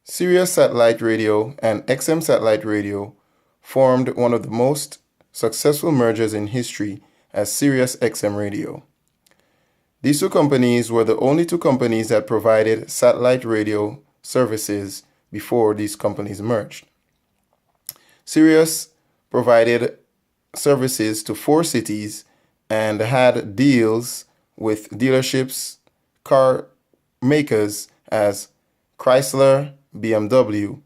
Sirius Satellite Radio and XM Satellite Radio formed one of the most successful mergers in history as Sirius XM Radio. These two companies were the only two companies that provided satellite radio services before these companies merged. Sirius provided services to 4 cities and had deals with dealerships, car makers as Chrysler, BMW,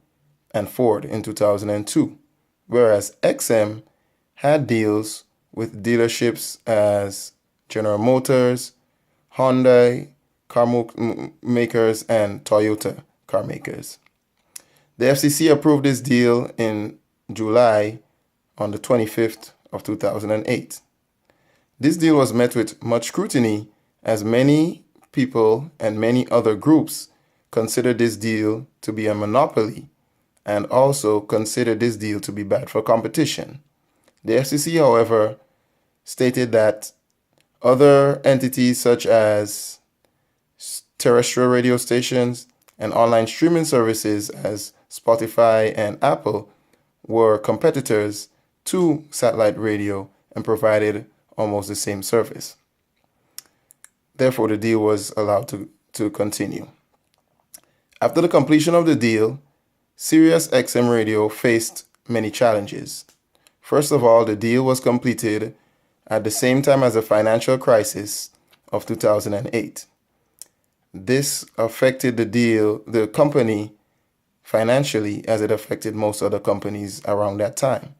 and Ford in 2002, whereas XM had deals with dealerships as General Motors, Hyundai car makers, and Toyota car makers. The FCC approved this deal in July on the 25th of 2008. This deal was met with much scrutiny as many people and many other groups considered this deal to be a monopoly and also considered this deal to be bad for competition. The FCC, however, stated that other entities such as terrestrial radio stations and online streaming services as Spotify and Apple were competitors to satellite radio and provided almost the same service. Therefore, the deal was allowed to continue. After the completion of the deal, Sirius XM Radio faced many challenges. First of all, the deal was completed at the same time as the financial crisis of 2008. This affected the company financially as it affected most other companies around that time.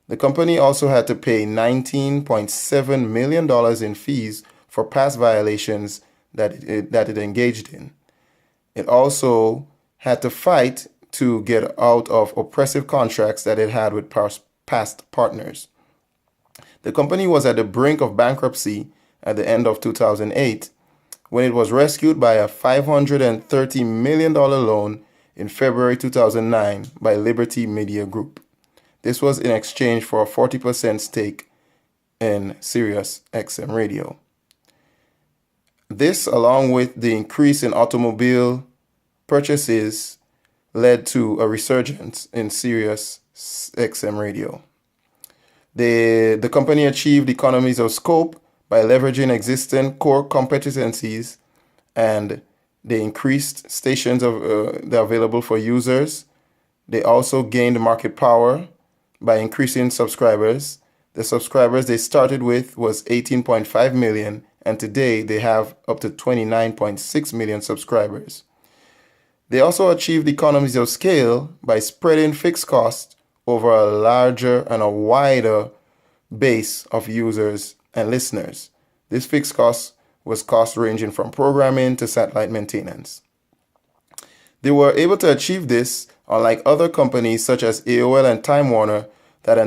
The company also had to pay $19.7 million in fees for past violations that it engaged in. It also had to fight to get out of oppressive contracts that it had with past partners. The company was at the brink of bankruptcy at the end of 2008 when it was rescued by a $530 million loan in February 2009 by Liberty Media Group. This was in exchange for a 40% stake in Sirius XM Radio. This, along with the increase in automobile purchases, led to a resurgence in Sirius XM Radio. The company achieved economies of scope by leveraging existing core competencies, and they increased stations that are available for users. They also gained market power by increasing subscribers. The subscribers they started with was 18.5 million, and today they have up to 29.6 million subscribers. They also achieved economies of scale by spreading fixed costs over a larger and a wider base of users and listeners. This fixed cost was cost ranging from programming to satellite maintenance. They were able to achieve this, unlike other companies such as AOL and Time Warner that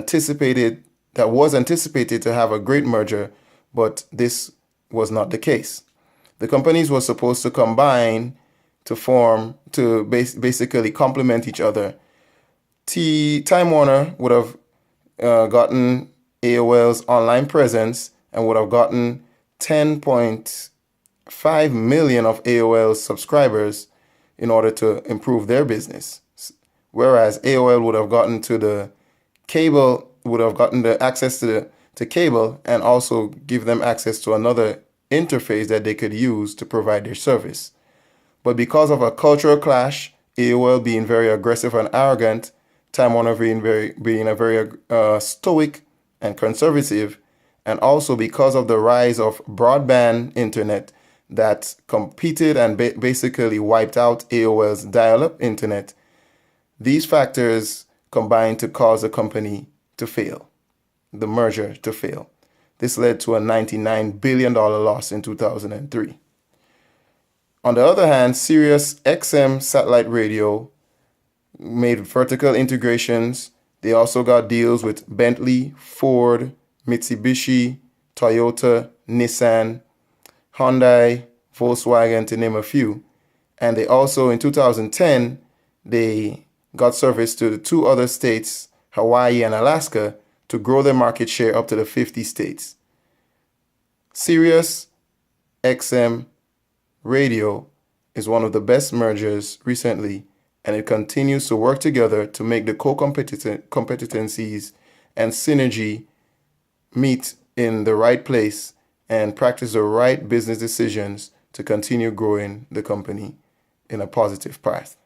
was anticipated to have a great merger, but this was not the case. The companies were supposed to combine to basically complement each other. Time Warner would have gotten AOL's online presence and would have gotten 10.5 million of AOL's subscribers in order to improve their business. Whereas AOL would have gotten the access to cable and also give them access to another interface that they could use to provide their service. But because of a cultural clash, AOL being very aggressive and arrogant, Time Warner being a very stoic and conservative, and also because of the rise of broadband internet that competed and basically wiped out AOL's dial-up internet, these factors combined to cause the company to fail, the merger to fail. This led to a $99 billion loss in 2003. On the other hand, Sirius XM Satellite Radio made vertical integrations. They also got deals with Bentley, Ford, Mitsubishi, Toyota, Nissan, Hyundai, Volkswagen, to name a few. And they also, in 2010, they got service to the 2 other states, Hawaii and Alaska, to grow their market share up to the 50 states. Sirius XM Radio is one of the best mergers recently, and it continues to work together to make the competencies and synergy meet in the right place and practice the right business decisions to continue growing the company in a positive path.